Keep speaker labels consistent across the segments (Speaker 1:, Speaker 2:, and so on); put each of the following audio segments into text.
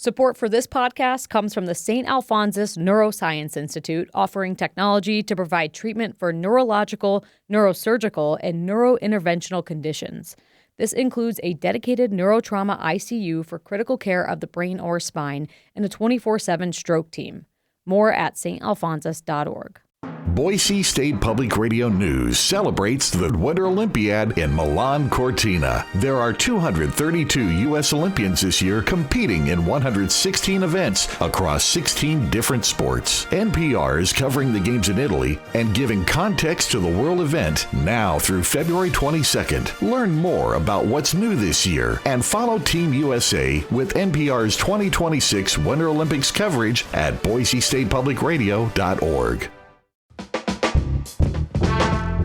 Speaker 1: Support for this podcast comes from the St. Alphonsus Neuroscience Institute, offering technology to provide treatment for neurological, neurosurgical, and neurointerventional conditions. This includes a dedicated neurotrauma ICU for critical care of the brain or spine and a 24/7 stroke team. More at stalphonsus.org.
Speaker 2: Boise State Public Radio News celebrates the Winter Olympiad in Milan Cortina. There are 232 U.S. Olympians this year competing in 116 events across 16 different sports. NPR is covering the games in Italy and giving context to the world event now through February 22nd. Learn more about what's new this year and follow Team USA with NPR's 2026 Winter Olympics coverage at boisestatepublicradio.org.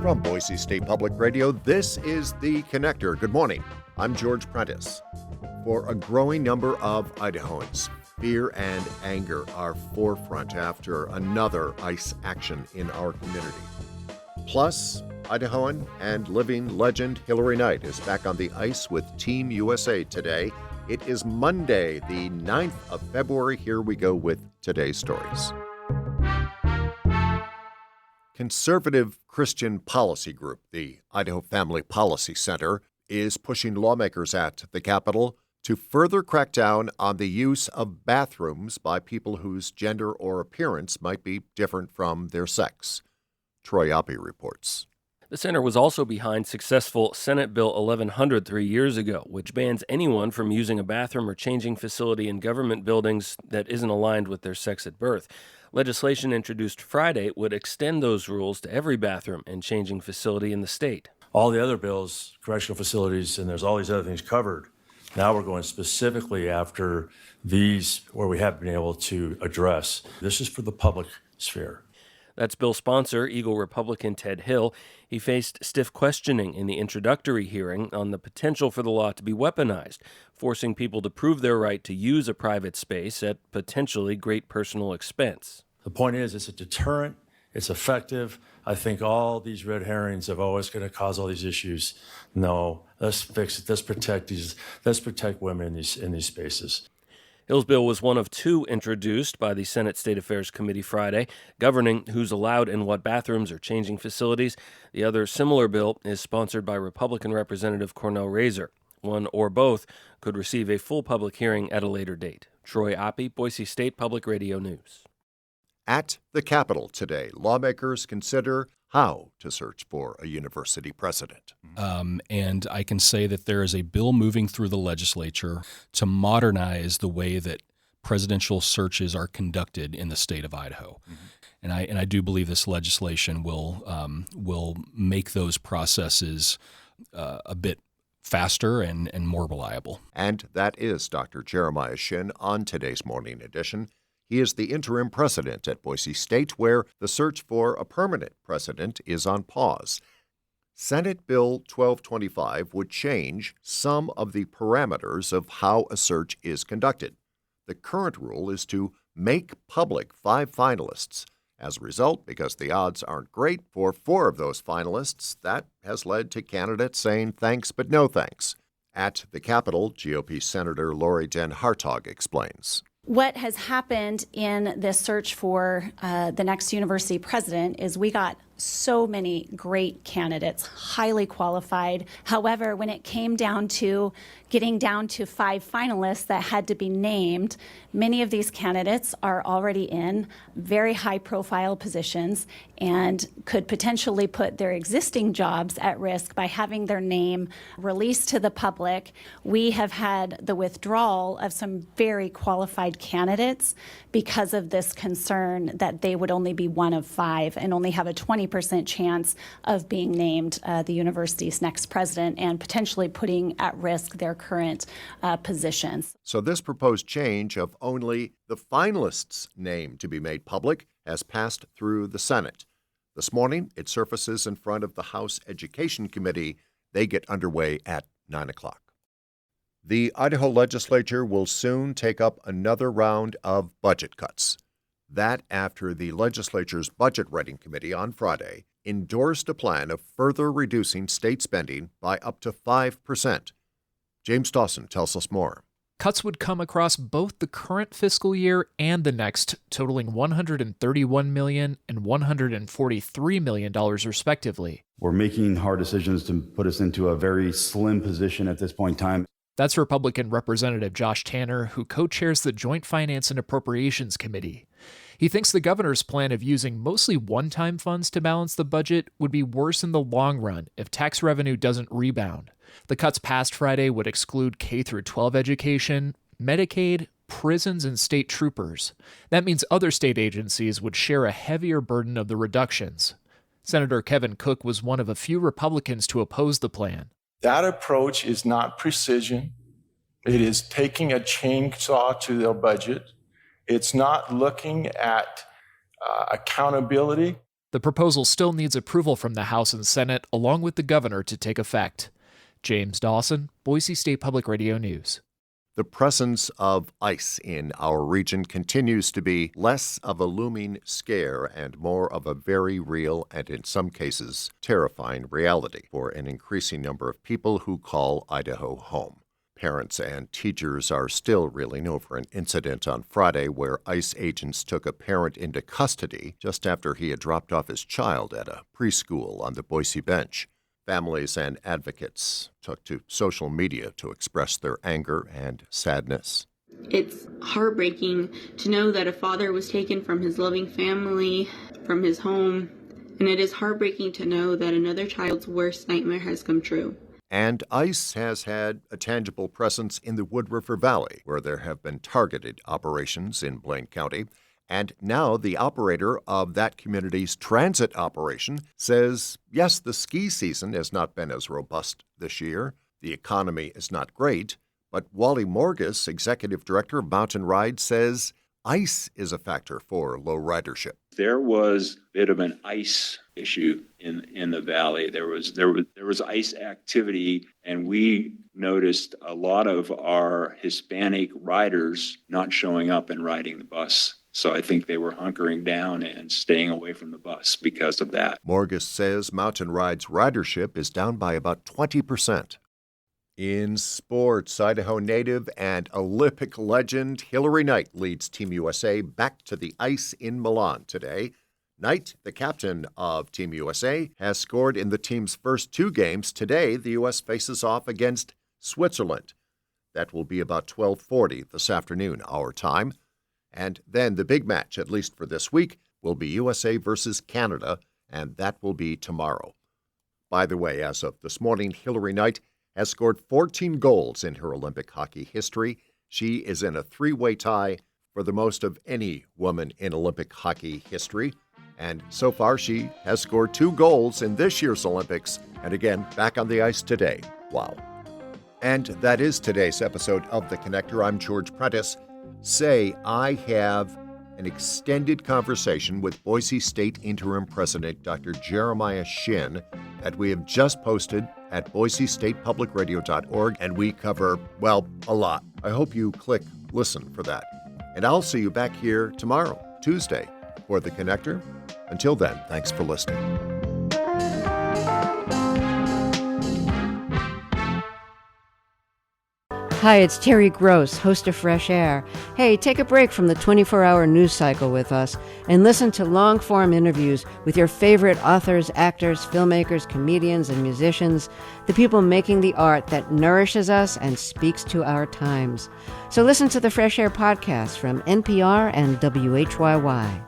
Speaker 3: From Boise State Public Radio, this is The Connector. Good morning. I'm George Prentice. For a growing number of Idahoans, fear and anger are forefront after another ICE action in our community. Plus, Idahoan and living legend Hilary Knight is back on the ice with Team USA today. It is Monday, the 9th of February. Here we go with today's stories. Conservative Christian policy group, the Idaho Family Policy Center, is pushing lawmakers at the Capitol to further crack down on the use of bathrooms by people whose gender or appearance might be different from their sex. Troy Oppie reports.
Speaker 4: The center was also behind successful Senate Bill 1100 3 years ago, which bans anyone from using a bathroom or changing facility in government buildings that isn't aligned with their sex at birth. Legislation introduced Friday would extend those rules to every bathroom and changing facility in the state.
Speaker 5: All the other bills, correctional facilities, and there's all these other things covered. Now we're going specifically after these where we haven't been able to address. This is for the public sphere.
Speaker 4: That's bill sponsor, Eagle Republican Ted Hill. He faced stiff questioning in the introductory hearing on the potential for the law to be weaponized, forcing people to prove their right to use a private space at potentially great personal expense.
Speaker 5: The point is, it's a deterrent, it's effective. I think all these red herrings of, it's going to cause all these issues. No, let's fix it. Let's protect women in these spaces.
Speaker 4: Hill's bill was one of two introduced by the Senate State Affairs Committee Friday, governing who's allowed in what bathrooms or changing facilities. The other similar bill is sponsored by Republican Representative Cornell Razor. One or both could receive a full public hearing at a later date. Troy Oppie, Boise State Public Radio News.
Speaker 3: At the Capitol today, lawmakers consider how to search for a university president.
Speaker 6: And I can say that there is a bill moving through the legislature to modernize the way that presidential searches are conducted in the state of Idaho. Mm-hmm. And I do believe this legislation will make those processes a bit faster and more reliable.
Speaker 3: And that is Dr. Jeremiah Shin on today's Morning Edition. He is the interim president at Boise State, where the search for a permanent president is on pause. Senate Bill 1225 would change some of the parameters of how a search is conducted. The current rule is to make public 5 finalists. As a result, because the odds aren't great for 4 of those finalists, that has led to candidates saying thanks but no thanks. At the Capitol, GOP Senator Lori Den Hartog explains.
Speaker 7: What has happened in this search for the next university president is we got so many great candidates, highly qualified. However, when it came down to getting down to 5 finalists that had to be named, many of these candidates are already in very high-profile positions and could potentially put their existing jobs at risk by having their name released to the public. We have had the withdrawal of some very qualified candidates because of this concern that they would only be one of 5 and only have a 20% chance of being named the university's next president and potentially putting at risk their current positions.
Speaker 3: So this proposed change of only the finalists' name to be made public has passed through the Senate. This morning, it surfaces in front of the House Education Committee. They get underway at 9 o'clock. The Idaho Legislature will soon take up another round of budget cuts. That after the legislature's Budget Writing Committee on Friday endorsed a plan of further reducing state spending by up to 5%. James Dawson tells us more.
Speaker 8: Cuts would come across both the current fiscal year and the next, totaling $131 million and $143 million respectively.
Speaker 9: We're making hard decisions to put us into a very slim position at this point in time.
Speaker 8: That's Republican Representative Josh Tanner, who co-chairs the Joint Finance and Appropriations Committee. He thinks the governor's plan of using mostly one-time funds to balance the budget would be worse in the long run if tax revenue doesn't rebound. The cuts passed Friday would exclude K-12 education, Medicaid, prisons, and state troopers. That means other state agencies would share a heavier burden of the reductions. Senator Kevin Cook was one of a few Republicans to oppose the plan.
Speaker 10: That approach is not precision. It is taking a chainsaw to their budget. It's not looking at accountability.
Speaker 8: The proposal still needs approval from the House and Senate, along with the governor, to take effect. James Dawson, Boise State Public Radio News.
Speaker 3: The presence of ice in our region continues to be less of a looming scare and more of a very real and, in some cases, terrifying reality for an increasing number of people who call Idaho home. Parents and teachers are still reeling over an incident on Friday where ICE agents took a parent into custody just after he had dropped off his child at a preschool on the Boise bench. Families and advocates took to social media to express their anger and sadness.
Speaker 11: It's heartbreaking to know that a father was taken from his loving family, from his home, and it is heartbreaking to know that another child's worst nightmare has come true.
Speaker 3: And ICE has had a tangible presence in the Wood River Valley, where there have been targeted operations in Blaine County. And now the operator of that community's transit operation says, yes, the ski season has not been as robust this year. The economy is not great. But Wally Morgus, executive director of Mountain Ride, says ice is a factor for low ridership.
Speaker 12: There was a bit of an ice issue in the valley. There was ice activity, and we noticed a lot of our Hispanic riders not showing up and riding the bus. So I think they were hunkering down and staying away from the bus because of that.
Speaker 3: Morgus says Mountain Ride's ridership is down by about 20%. In sports, Idaho native and Olympic legend Hilary Knight leads Team USA back to the ice in Milan today. Knight, the captain of Team USA, has scored in the team's first two games. Today, the U.S. faces off against Switzerland. That will be about 12:40 this afternoon, our time. And then the big match, at least for this week, will be USA versus Canada, and that will be tomorrow. By the way, as of this morning, Hilary Knight has scored 14 goals in her Olympic hockey history. She is in a three-way tie for the most of any woman in Olympic hockey history. And so far, she has scored 2 goals in this year's Olympics, and again, back on the ice today. Wow. And that is today's episode of The Connector. I'm George Prentice. I have an extended conversation with Boise State Interim President Dr. Jeremiah Shin that we have just posted at boisestatepublicradio.org, and we cover, well, a lot. I hope you click listen for that. And I'll see you back here tomorrow, Tuesday, for The Connector. Until then, thanks for listening.
Speaker 13: Hi, it's Terry Gross, host of Fresh Air. Hey, take a break from the 24-hour news cycle with us and listen to long-form interviews with your favorite authors, actors, filmmakers, comedians, and musicians, the people making the art that nourishes us and speaks to our times. So listen to the Fresh Air podcast from NPR and WHYY.